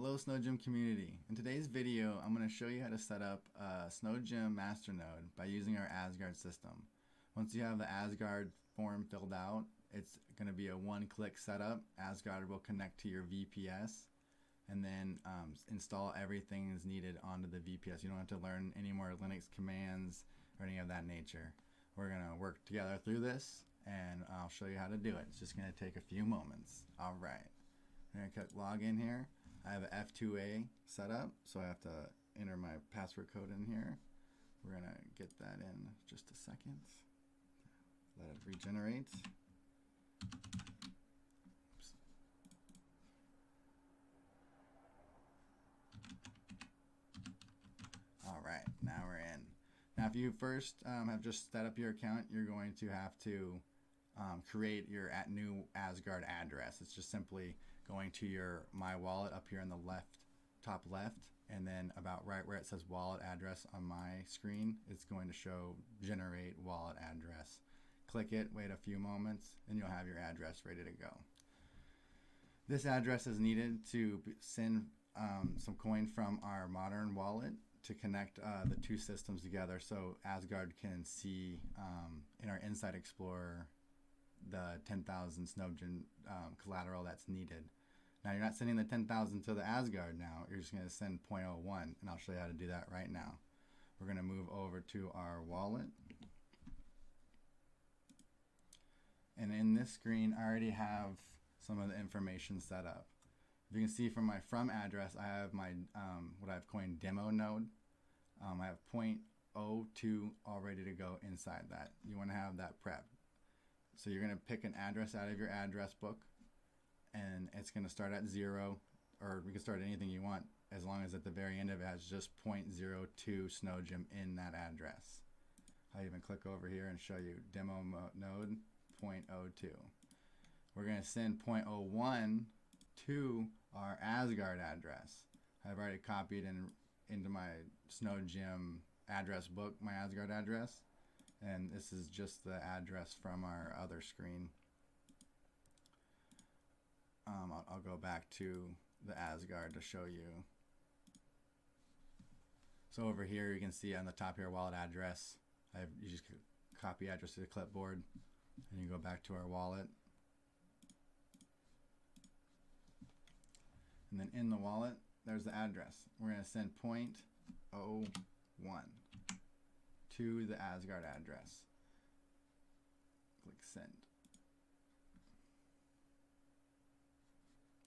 Hello SnowGem community. In today's video, I'm going to show you how to set up a SnowGem MasterNode by using our Asgard system. Once you have the Asgard form filled out, it's going to be a one-click setup. Asgard will connect to your VPS and then install everything that's needed onto the VPS. You don't have to learn any more Linux commands or any of that nature. We're going to work together through this and I'll show you how to do it. It's just going to take a few moments. Alright, I'm going to click login here. I have an F2A set up, so I have to enter my password code in here. We're going to get that in just a second. Let it regenerate. Oops. Alright, now we're in. Now if you first have just set up your account, you're going to have to create your new Asgard address. It's just simply going to your My Wallet up here in the top left, and then about right where it says wallet address on my screen, it's going to show generate wallet address. Click it, wait a few moments, and you'll have your address ready to go. This address is needed to send some coin from our modern wallet to connect the two systems together so Asgard can see in our Inside Explorer the 10,000 SnowGem collateral that's needed. Now you're not sending the 10,000 to the Asgard now, you're just going to send 0.01, and I'll show you how to do that right now. We're going to move over to our wallet. And in this screen I already have some of the information set up. If you can see from my from address, I have my what I've coined demo node. I have 0.02 all ready to go inside that. You want to have that prepped. So you're going to pick an address out of your address book, and it's going to start at 0, or we can start at anything you want as long as at the very end of it has just 0.02 SnowGem in that address. I'll even click over here and show you demo node 0.02. We're going to send 0.01 to our Asgard address. I've already copied into my SnowGem address book my Asgard address, and this is just the address from our other screen. I'll go back to the Asgard to show you. So over here you can see on the top here wallet address. You just copy address to the clipboard and you go back to our wallet. And then in the wallet there's the address. We're going to send 0.01 to the Asgard address. Click send.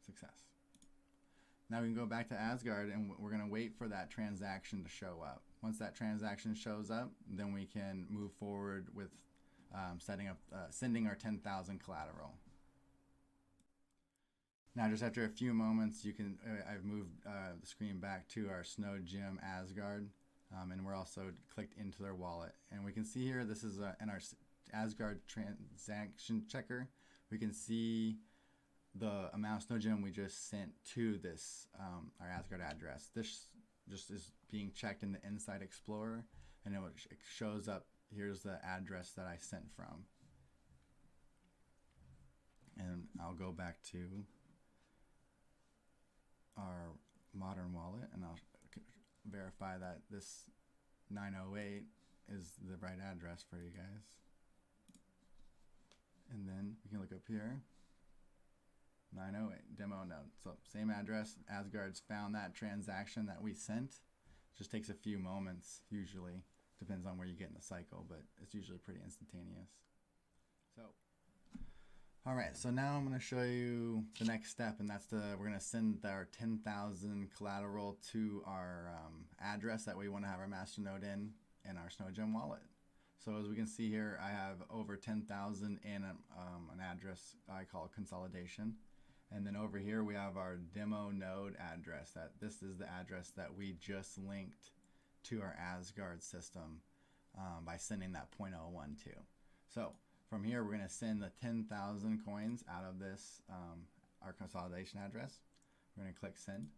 Success. Now we can go back to Asgard and we're going to wait for that transaction to show up. Once that transaction shows up, then we can move forward with sending our 10,000 collateral. Now just after a few moments, I've moved the screen back to our SnowGem Asgard, and we're also clicked into their wallet. And we can see here, this is in our Asgard transaction checker, we can see the amount of SnowGem we just sent to this our Asgard address. This just is being checked in the Inside Explorer, and it shows up, here's the address that I sent from. And I'll go back to our modern wallet and I'll verify that this 908 is the right address for you guys. And then we can look up here, 908 demo node. So same address. Asgard's found that transaction that we sent. Just takes a few moments usually. Depends on where you get in the cycle, but it's usually pretty instantaneous. So alright, so now I'm going to show you the next step, and that's we're going to send our 10,000 collateral to our address that we want to have our MasterNode in our SnowGem wallet. So as we can see here, I have over 10,000 in an address I call consolidation. And then over here we have our demo node address. This is the address that we just linked to our Asgard system by sending that 0.012. So from here we're going to send the 10,000 coins out of this our consolidation address. We're going to click send,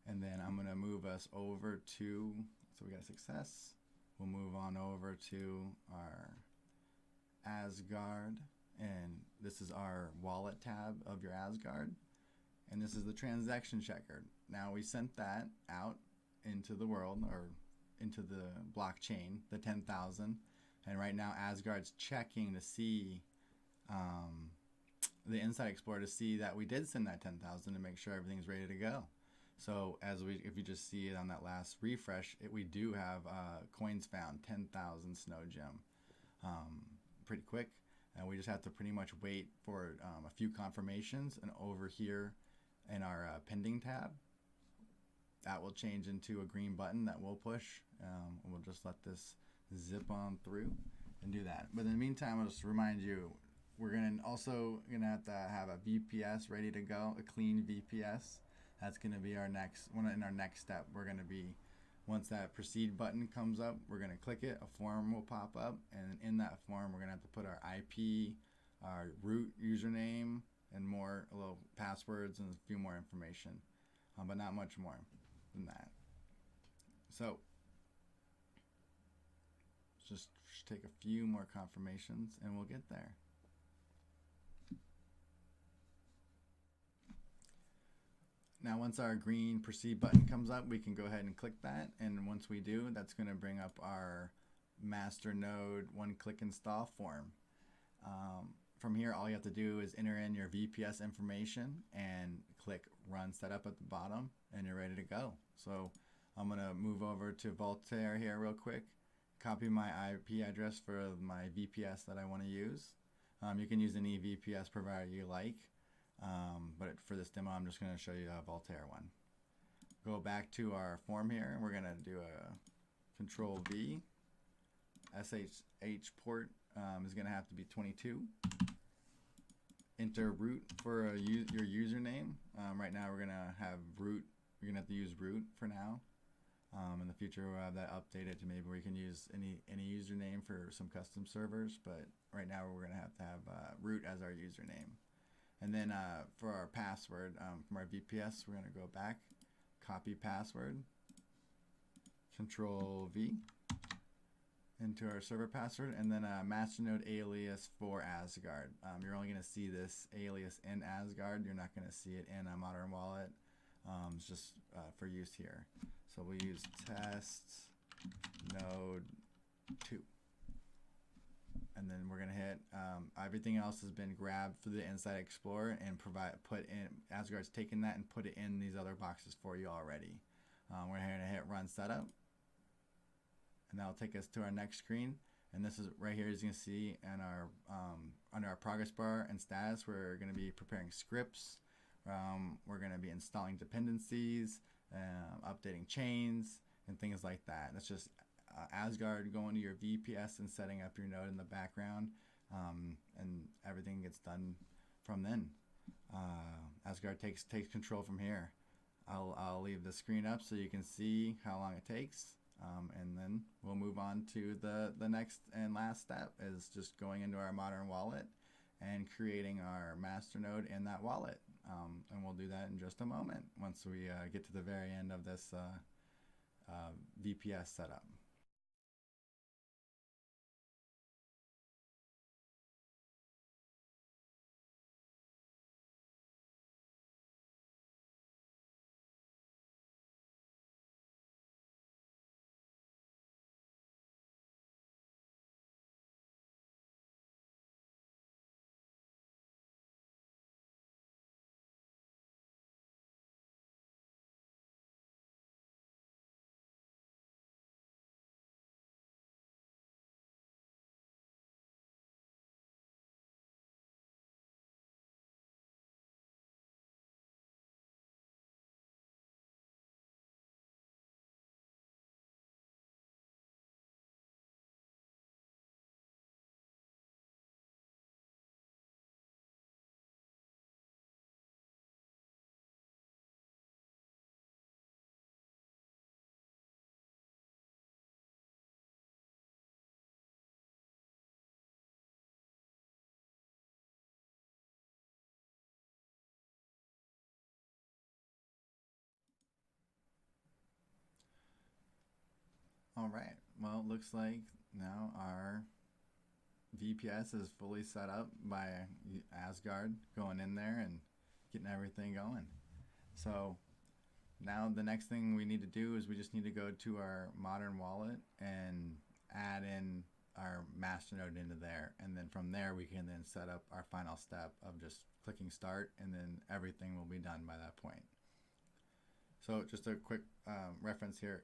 and then I'm going to move us over to, so we got a success. We'll move on over to our Asgard, and this is our wallet tab of your Asgard. And this is the transaction checker. Now we sent that out into the world, or into the blockchain, the 10,000. And right now Asgard's checking to see the Insight Explorer to see that we did send that 10,000 to make sure everything's ready to go. So if you just see it on that last refresh, we do have coins found, 10,000 SnowGem, pretty quick. And we just have to pretty much wait for a few confirmations. And over here in our pending tab, that will change into a green button that we'll push. We'll just let this zip on through and do that. But in the meantime, I'll just remind you, we're also gonna have to have a VPS ready to go, a clean VPS. That's gonna be our next one. In our next step, we're gonna be, once that proceed button comes up, we're gonna click it, a form will pop up, and in that form we're gonna have to put our IP, our root username, and more little passwords and a few more information, but not much more than that. So just take a few more confirmations and we'll get there. Now once our green proceed button comes up, we can go ahead and click that, and once we do, that's going to bring up our MasterNode one-click install form. From here, all you have to do is enter in your VPS information and click Run Setup at the bottom, and you're ready to go. So I'm going to move over to Voltaire here real quick, copy my IP address for my VPS that I want to use. You can use any VPS provider you like, but for this demo, I'm just going to show you a Voltaire one. Go back to our form here, and we're going to do a Control V. SSH port is going to have to be 22. Enter root for your username. Right now we're going to have root. You're going to have to use root for now. In the future we'll have that updated to maybe where you can use any username for some custom servers, but right now we're going to have root as our username. And then for our password from our VPS, we're going to go back, copy password, Control V into our server password, and then a MasterNode alias for Asgard. You're only going to see this alias in Asgard. You're not going to see it in a Modern Wallet. It's just for use here. So we'll use test node 2. And then we're going to hit, everything else has been grabbed through the Insight Explorer and Asgard's taken that and put it in these other boxes for you already. We're going to hit Run Setup. And that'll take us to our next screen. And this is right here, as you can see, in our, under our progress bar and status, we're going to be preparing scripts. We're going to be installing dependencies, updating chains, and things like that. That's just Asgard going to your VPS and setting up your node in the background, and everything gets done from then. Asgard takes control from here. I'll leave the screen up so you can see how long it takes, and then we'll move on to the next and last step, is just going into our Modern Wallet and creating our MasterNode in that wallet. And we'll do that in just a moment once we get to the very end of this VPS setup. All right, well, it looks like now our VPS is fully set up by Asgard going in there and getting everything going. So now the next thing we need to do is we just need to go to our modern wallet and add in our MasterNode into there, and then from there we can then set up our final step of just clicking start, and then everything will be done by that point. So just a quick reference here.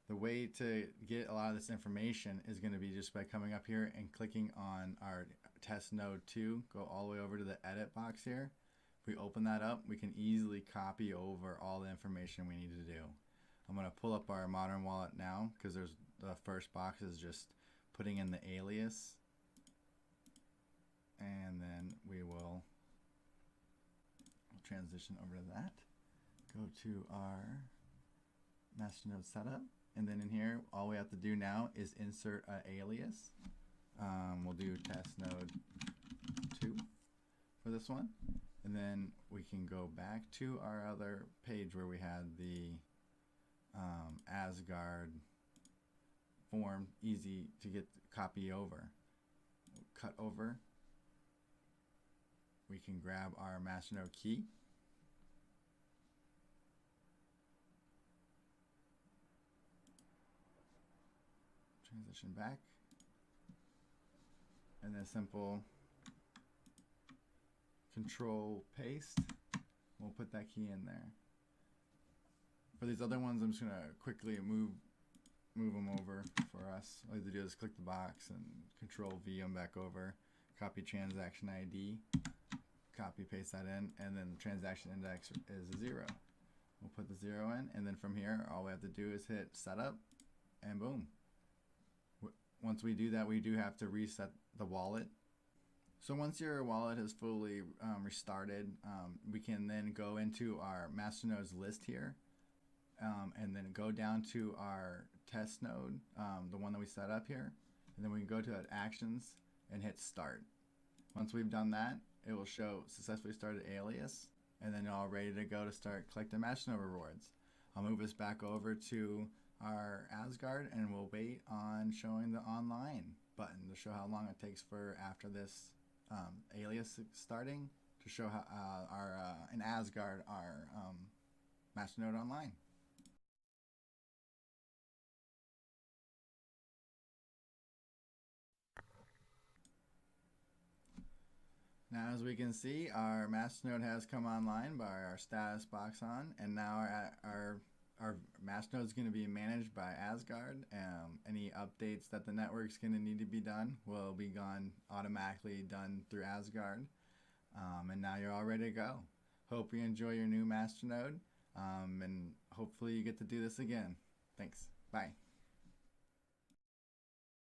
The way to get a lot of this information is going to be just by coming up here and clicking on our test node 2, go all the way over to the edit box here. If we open that up, we can easily copy over all the information we need to do. I'm going to pull up our modern wallet now, because there's the first box is just putting in the alias, and then we will transition over to that. Go to our MasterNode setup, and then in here all we have to do now is insert an alias. We'll do test node 2 for this one, and then we can go back to our other page where we had the Asgard form, easy to get copy over. We'll cut over. We can grab our MasterNode key. Transition back. And then simple control paste. We'll put that key in there. For these other ones, I'm just going to quickly move them over for us. All you have to do is click the box and control V them back over. Copy transaction ID. Copy paste that in, and then the transaction index is a 0. We'll put the 0 in, and then from here all we have to do is hit setup, and boom. Once we do that, we do have to reset the wallet. So once your wallet is fully restarted, we can then go into our MasterNodes list here, and then go down to our test node, the one that we set up here, and then we can go to actions and hit start. Once we've done that, it will show successfully started alias, and then you're all ready to go to start collecting MasterNode rewards. I'll move us back over to our Asgard, and we'll wait on showing the online button to show how long it takes for after this alias starting to show how in Asgard our MasterNode online. Now, as we can see, our MasterNode has come online by our status box on, and now our MasterNode is going to be managed by Asgard. Any updates that the network's going to need to be done will be automatically done through Asgard. And now you're all ready to go. Hope you enjoy your new MasterNode, and hopefully you get to do this again. Thanks. Bye.